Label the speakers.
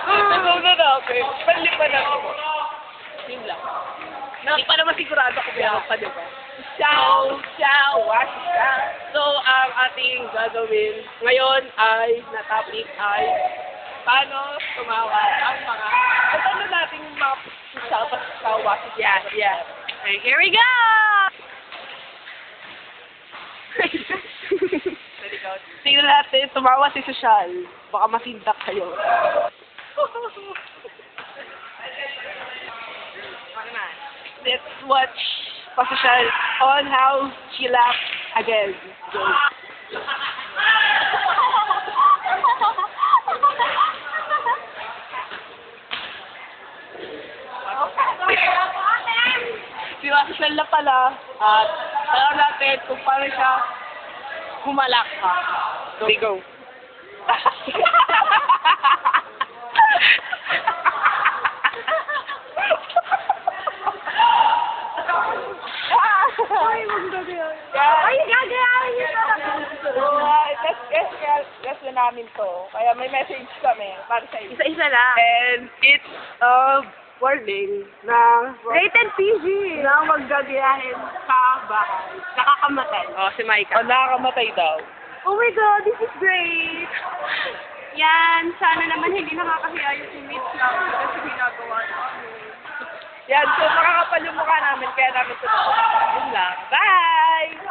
Speaker 1: Nagunan na ako eh. Panlipan ako. Yun lang. Hindi pa naman sigurado kung meron pa, di ba? Ciao! Ciao! Wash ciao! So, ang ating gagawin ngayon ay, na topic ay, paano tumawa ang mga, paano natin yung mga ciao, wash ciao? Yeah. Okay, here we go! Tingnan natin, tumawa si Social. Baka masindak kayo. Let's watch Social on how she laughed again. Go. Si Social na pala at alam natin kung paano siya humalakha. Go.
Speaker 2: Ay, magdagayan.
Speaker 1: Ay,
Speaker 2: gagawin niyo na.
Speaker 1: Guess na namin to. Kaya may message kami para sa inyo.
Speaker 2: Isa-isa lang.
Speaker 1: And it's a warning na
Speaker 2: Rated PG.
Speaker 1: na maggagayahin sa bahay. Nakakamatay.
Speaker 2: Oh, si Micah.
Speaker 1: O nakakamatay daw.
Speaker 2: Oh my God, this is great. Yan, sana naman hindi nakakahiya yung teammates namin kasi ginagawa namin.
Speaker 1: Yan, so makakapal yung mukha namin kaya namin ito. Yun lang. Bye!